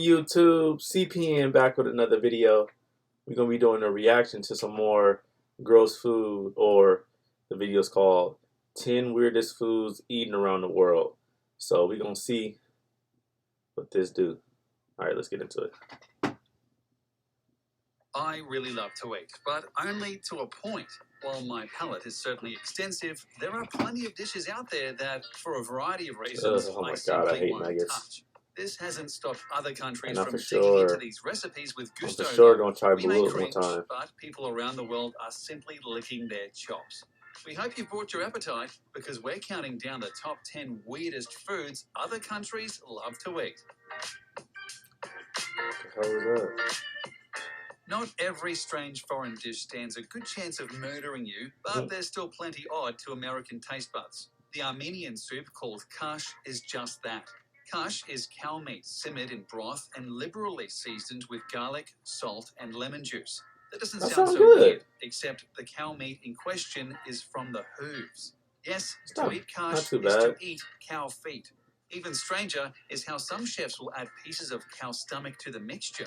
YouTube, C.P.N back with another video. We're going to be doing a reaction to some more gross food, or the video is called 10 Weirdest Foods Eaten Around the World. So we're going to see what this do. Alright, let's get into it. I really love to eat, but only to a point. While my palate is certainly extensive, there are plenty of dishes out there that, for a variety of reasons, Oh my I God, I simply hate won't nuggets. touch. This hasn't stopped other countries And I'm from for digging into sure, these recipes with I'm gusto. for sure going to try We may blue one cringe, time. but people around the world are simply licking their chops. We hope you've brought your appetite, because we're counting down the top 10 weirdest foods other countries love to eat. What the hell is that? Not every strange foreign dish stands a good chance of murdering you, but there's still plenty odd to American taste buds. The Armenian soup called kash is just that. Kash is cow meat simmered in broth and liberally seasoned with garlic, salt, and lemon juice. That doesn't sound so good. weird, except the cow meat in question is from the hooves. Yes, to eat kash is to eat cow feet. Even stranger is how some chefs will add pieces of cow stomach to the mixture.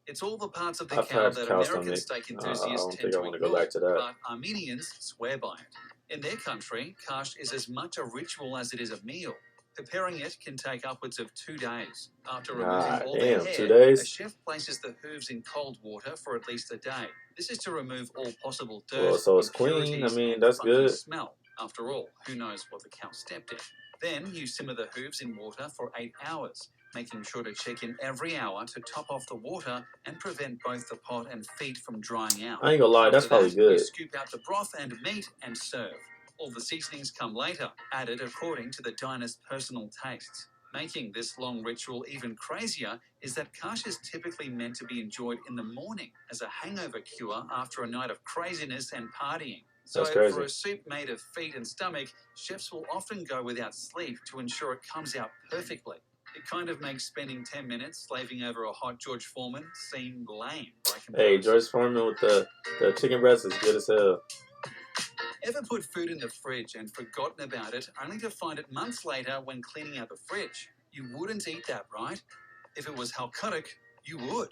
It's all the parts of the cow that American steak enthusiasts tend to ignore, but Armenians swear by it. In their country, kash is as much a ritual as it is a meal. Preparing it can take upwards of 2 days. After removing all their hair, 2 days? a chef places the hooves in cold water for at least a day. This is to remove all possible dirt, so it's clean. I mean, and that's funky good. smell. After all, who knows what the cow stepped in? Then you simmer the hooves in water for 8 hours. Making sure to check in every hour to top off the water and prevent both the pot and feet from drying out. I ain't gonna lie, that's probably good. You scoop out the broth and meat and serve. All the seasonings come later, added according to the diner's personal tastes. Making this long ritual even crazier is that kash is typically meant to be enjoyed in the morning as a hangover cure after a night of craziness and partying. So for a soup made of feet and stomach, chefs will often go without sleep to ensure it comes out perfectly. It kind of makes spending 10 minutes slaving over a hot George Foreman seem lame by comparison. Hey, George Foreman with the chicken breast is good as hell. Ever put food in the fridge and forgotten about it, only to find it months later when cleaning out the fridge? You wouldn't eat that, right? If it was halkudok, you would.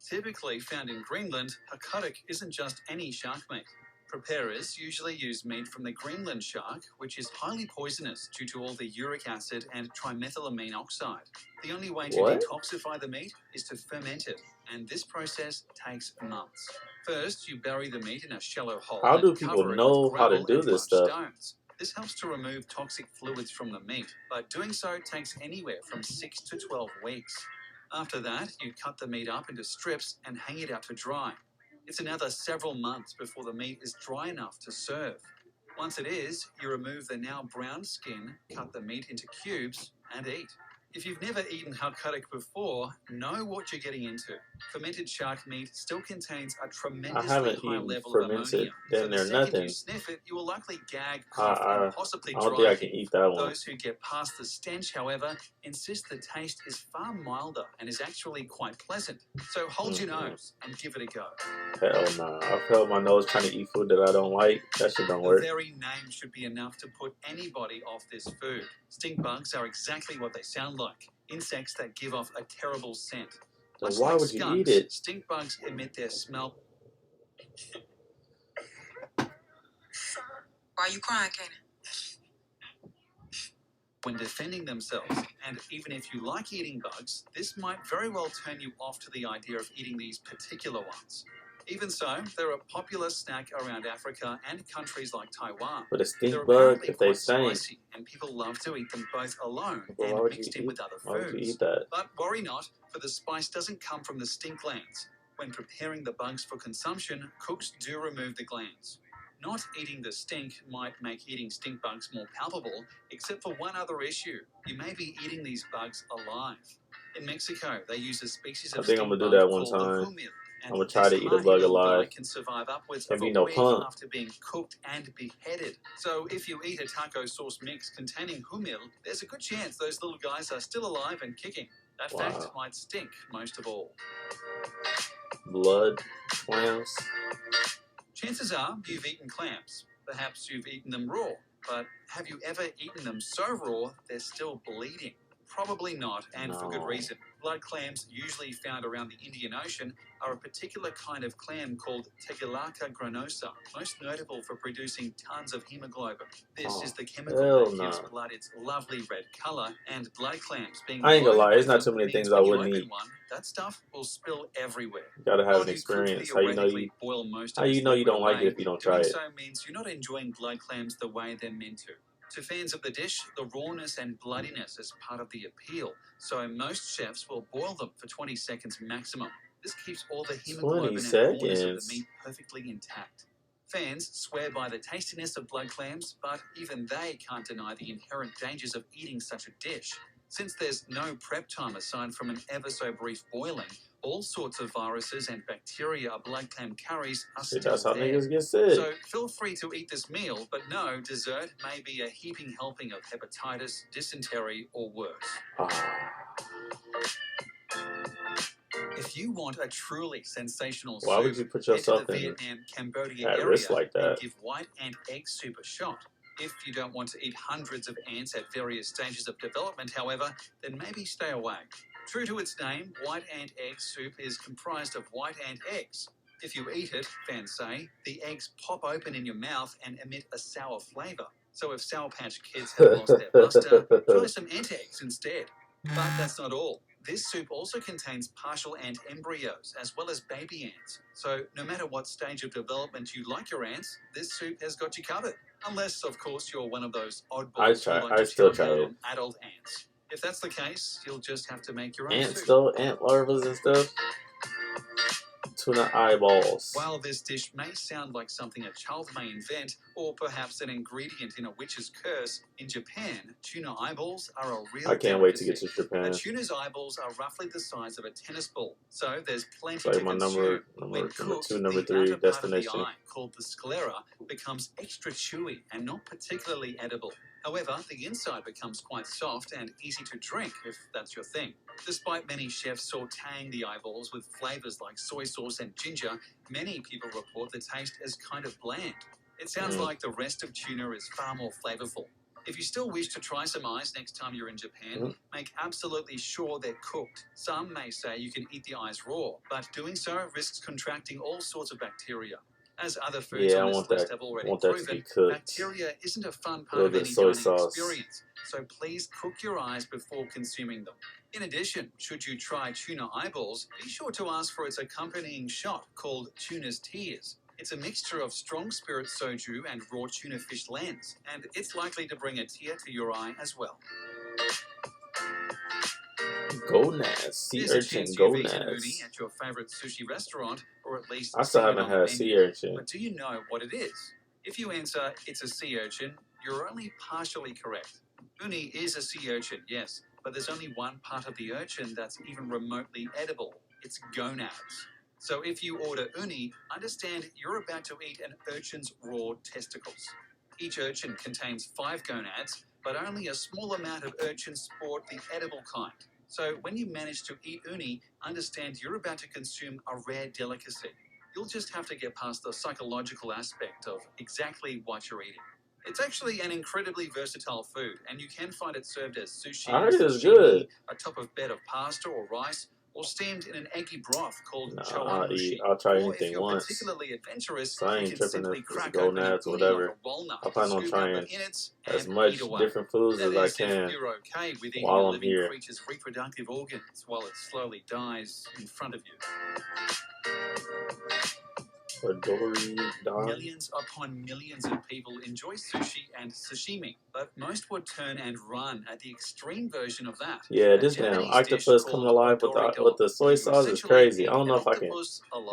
Typically found in Greenland, halkudok isn't just any shark meat. Preparers usually use meat from the Greenland shark, which is highly poisonous due to all the uric acid and trimethylamine oxide. The only way to detoxify the meat is to ferment it, and this process takes months. First, you bury the meat in a shallow hole. How do people know how to do this stuff? Stones. This helps to remove toxic fluids from the meat, but doing so takes anywhere from 6 to 12 weeks. After that, you cut the meat up into strips and hang it out to dry. It's another several months before the meat is dry enough to serve. Once it is, you remove the now brown skin, cut the meat into cubes, and eat. If you've never eaten halkudok before, know what you're getting into. Fermented shark meat still contains a tremendously high level of ammonia. So the second you sniff it, you will likely gag, cough, and possibly dry. I don't think I can eat that one. Those who get past the stench, however, insist the taste is far milder and is actually quite pleasant. So hold your nose and give it a go. Hell nah. I've held my nose trying to eat food that I don't like. That shit don't work. The very name should be enough to put anybody off this food. Stink bugs are exactly what they sound like. Insects that give off a terrible scent. So why would you eat it? Stink bugs emit their smell. Why are you crying, Kanan? When defending themselves, and even if you like eating bugs, this might very well turn you off to the idea of eating these particular ones. Even so, they're a popular snack around Africa and countries like Taiwan. But a stink bug, if they stink, spicy, and people love to eat them both alone and mixed in with other foods. Why would you eat that? But worry not, for the spice doesn't come from the stink glands. When preparing the bugs for consumption, cooks do remove the glands. Not eating the stink might make eating stink bugs more palpable, except for one other issue. You may be eating these bugs alive. In Mexico, they use a species of stink bug called the humil. I'm gonna try to eat a bug alive. Can survive upwards Can't of be a no week punk. after being cooked and beheaded. So if you eat a taco sauce mix containing humil, there's a good chance those little guys are still alive and kicking. That fact might stink most of all. Blood, clams. Chances are you've eaten clams. Perhaps you've eaten them raw. But have you ever eaten them so raw they're still bleeding? Probably not, and for good No. reason. Blood clams, usually found around the Indian Ocean, are a particular kind of clam called Tegulaca granosa, most notable for producing tons of hemoglobin. This is the chemical that gives blood its lovely red color, and blood clams being I ain't gonna loaded lie, there's with not them too many means things I when you wouldn't open eat. one, that stuff will spill everywhere. You gotta have While an you could experience. How you know theoretically boil most how of you this know you liquid don't like it away, if you don't try doing it? so means you're not enjoying blood clams the way they're meant to. To fans of the dish, the rawness and bloodiness is part of the appeal, so most chefs will boil them for 20 seconds maximum. This keeps all the 20 hemoglobin and rawness of the seconds. meat perfectly intact. Fans swear by the tastiness of blood clams, but even they can't deny the inherent dangers of eating such a dish. Since there's no prep time aside from an ever so brief boiling, all sorts of viruses and bacteria a blood clam carries are See, still that's how there. niggas get sick. So feel free to eat this meal, but no, dessert may be a heaping helping of hepatitis, dysentery, or worse. If you want a truly sensational Why would soup, you put head to yourself the in Vietnam, Cambodia at area risk like and that? give white ant egg soup a shot. If you don't want to eat hundreds of ants at various stages of development, however, then maybe stay away. True to its name, white ant egg soup is comprised of white ant eggs. If you eat it, fans say, the eggs pop open in your mouth and emit a sour flavor. So if Sour Patch Kids have lost their luster, try some ant eggs instead. But that's not all. This soup also contains partial ant embryos as well as baby ants. So no matter what stage of development you like your ants, this soup has got you covered. Unless, of course, you're one of those oddballs who like to still chow try down it. on adult ants. If that's the case, you'll just have to make your own Ants soup. though, ant larvas and stuff. Tuna eyeballs. While this dish may sound like something a child may invent, or perhaps an ingredient in a witch's curse, in Japan, tuna eyeballs are a real I can't wait to get delicacy. to Japan. A tuna's eyeballs are roughly the size of a tennis ball, so there's plenty It's like to my consume. When number cooked, 2, number the 3 outer part of the destination. eye, called the sclera, becomes extra chewy and not particularly edible. However, the inside becomes quite soft and easy to drink if that's your thing. Despite many chefs sauteing the eyeballs with flavors like soy sauce and ginger, many people report the taste as kind of bland. It sounds like the rest of tuna is far more flavorful. If you still wish to try some eyes next time you're in Japan, make absolutely sure they're cooked. Some may say you can eat the eyes raw, but doing so risks contracting all sorts of bacteria. As other foods on this list have already proven, bacteria isn't a fun part of any dining experience, so please cook your eyes before consuming them. In addition, should you try tuna eyeballs, be sure to ask for its accompanying shot called tuna's tears. It's a mixture of strong spirit soju and raw tuna fish lens, and it's likely to bring a tear to your eye as well. Gonads, sea urchin gonads. At your favorite sushi restaurant, or at least I still seen it haven't on the had menu. sea urchin. But do you know what it is? If you answer it's a sea urchin, you're only partially correct. Uni is a sea urchin, yes, but there's only one part of the urchin that's even remotely edible. It's gonads. So if you order uni, understand you're about to eat an urchin's raw testicles. Each urchin contains 5 gonads, but only a small amount of urchins sport the edible kind. So when you manage to eat uni, understand you're about to consume a rare delicacy. You'll just have to get past the psychological aspect of exactly what you're eating. It's actually an incredibly versatile food, and you can find it served as sushi, I heard it's sashimi, good. atop of bed of pasta or rice, or steamed in an eggy broth called Nah, chawanmushi. I'll try Or if anything you're once. particularly adventurous, So I you ain't can tripping simply if it's crack open an gonads or uni like whatever. a walnut, I plan on scoop out trying the innards, as and much eat away. different foods That as I is, can if you're okay with eating while a I'm living here. creature's reproductive organs while it slowly dies in front of you. Millions upon millions of people enjoy sushi and sashimi, but most would turn and run at the extreme version of that. Yeah, this damn octopus coming alive with the soy sauce is crazy. I don't know if I can.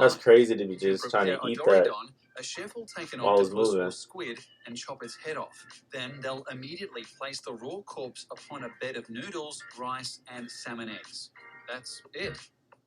That's crazy to be just trying to eat that a chef will take an while it's octopus moving. or squid and chop its head off. Then they'll immediately place the raw corpse upon a bed of noodles, rice, and salmon eggs. That's it.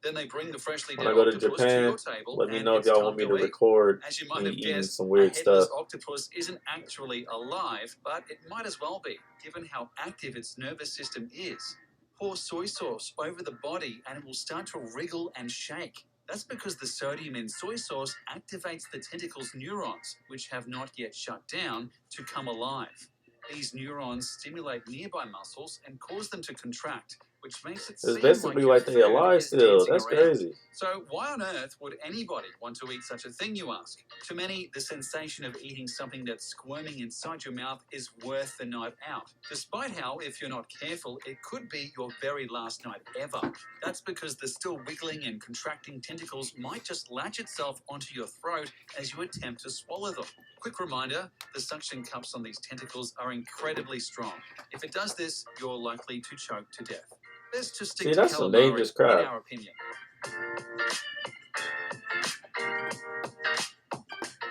Then they bring the freshly When dead I go to octopus to Japan, your table, let me and know if it's y'all time want me to to eat. record As you might me have eating guessed, some a weird headless stuff. octopus isn't actually alive, but it might as well be, given how active its nervous system is. Pour soy sauce over the body and it will start to wriggle and shake. That's because the sodium in soy sauce activates the tentacle's neurons, which have not yet shut down, to come alive. These neurons stimulate nearby muscles and cause them to contract, which makes it It's seem basically like like your they food alive is still. dancing That's around. crazy. So why on earth would anybody want to eat such a thing, you ask? To many, the sensation of eating something that's squirming inside your mouth is worth the night out, despite how, if you're not careful, it could be your very last night ever. That's because the still wiggling and contracting tentacles might just latch itself onto your throat as you attempt to swallow them. Quick reminder, the suction cups on these tentacles are incredibly strong. If it does this, you're likely to choke to death. Best to stick See, to that's some calamari, dangerous in crap. our opinion.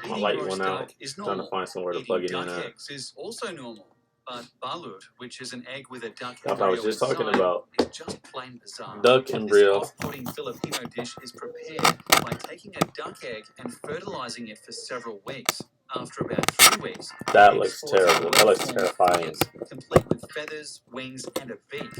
My Eating light roast went duck out. is Trying to normal. find somewhere to Eating plug it duck in at. eggs is also normal. But balut, which is an egg with a duck That's what I was embryo just talking inside, about. is just plain bizarre. Duck This embryo. off-putting Filipino dish is prepared by taking a duck egg and fertilizing it for several weeks. After about 3 weeks, That the egg looks sports a terrible. That looks well-formed terrifying. fetus, complete with feathers, wings, and a beak.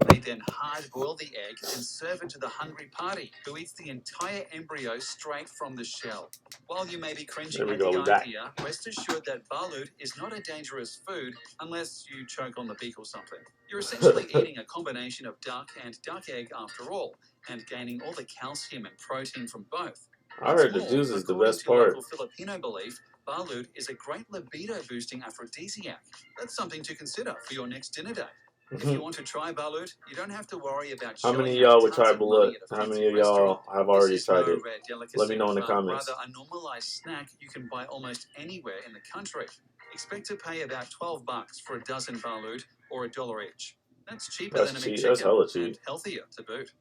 They then hard-boil the egg and serve it to the hungry party, who eats the entire embryo straight from the shell. While you may be cringing There we at go. the We back. idea, rest assured that balut is not a dangerous food unless you choke on the beak or something. You're essentially eating a combination of duck and duck egg after all, and gaining all the calcium and protein from both. I What's heard the more, juice is the according best to part. local Filipino belief, balut is a great libido-boosting aphrodisiac. That's something to consider for your next dinner date. If you want to try balut, you don't have to worry about How shelling many of out y'all would tons try of money balut? at a How fancy many of restaurant. y'all have This already is tried no it? rare delicacy, Let me know in the but comments. rather a normalized snack you can buy almost anywhere in the country. Expect to pay about $12 for a dozen balut or $1 each. That's cheaper That's than a cheap. That's McChicken hella cheap. and healthier to boot.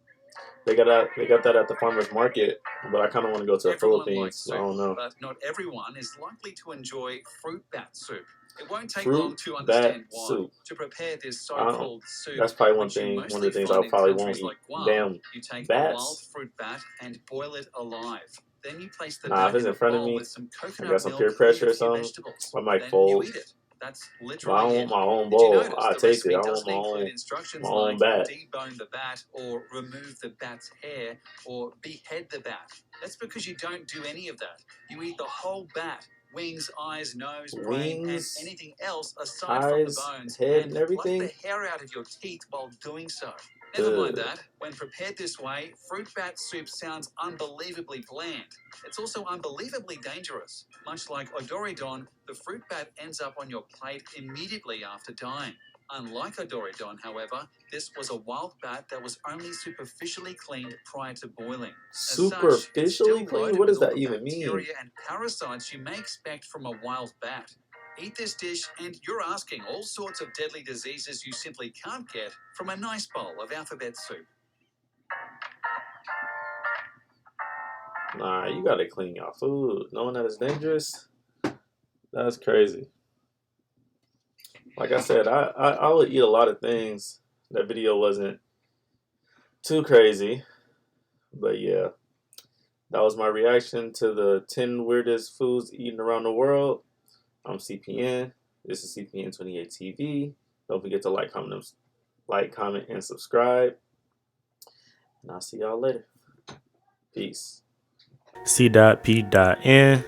They got that at the farmer's market, but I kind of want to go to the Everyone Philippines. likes So I soup, don't know. but not everyone is likely to enjoy fruit bat soup. It won't take long Fruit to bat understand why. soup. To prepare this I don't. so-called soup, That's probably one which you of the mostly things I find in probably won't countries eat. like Guam, Damn you take a wild bats. fruit bat and boil it alive. Then you place the Nah, if bat it's in in a front of bowl me, with some I coconut got some milk peer and pressure a or few something. vegetables. I might Then you fold. eat it. That's But I literally don't it. want my own Did you bowl. notice I the taste it. recipe I want doesn't my include own instructions own like bat. debone the bat or remove the bat's hair or behead the bat? That's because you don't do any of that. You eat the whole bat. Wings, eyes, nose, brain, and Wings, anything else aside from the eyes, bones, head, and and pluck everything. the hair out of your teeth while doing so. Never mind Ugh. that. When prepared this way, fruit bat soup sounds unbelievably bland. It's also unbelievably dangerous. Much like odoridon, the fruit bat ends up on your plate immediately after dying. Unlike odoridon, however, this was a wild bat that was only superficially cleaned prior to boiling. As such, it's Superficially still clean? loaded What with does all that the even mean? bacteria and parasites you may expect from a wild bat. Eat this dish and you're asking all sorts of deadly diseases you simply can't get from a nice bowl of alphabet soup. Nah, you gotta clean your food. Knowing that it's dangerous, that's crazy. Like I said, I would eat a lot of things. That video wasn't too crazy, but yeah, that was my reaction to the 10 weirdest foods eaten around the world. I'm C.P.N. This is C.P.N. 28 TV. Don't forget to like, comment, and subscribe. And I'll see y'all later. Peace. C.P.N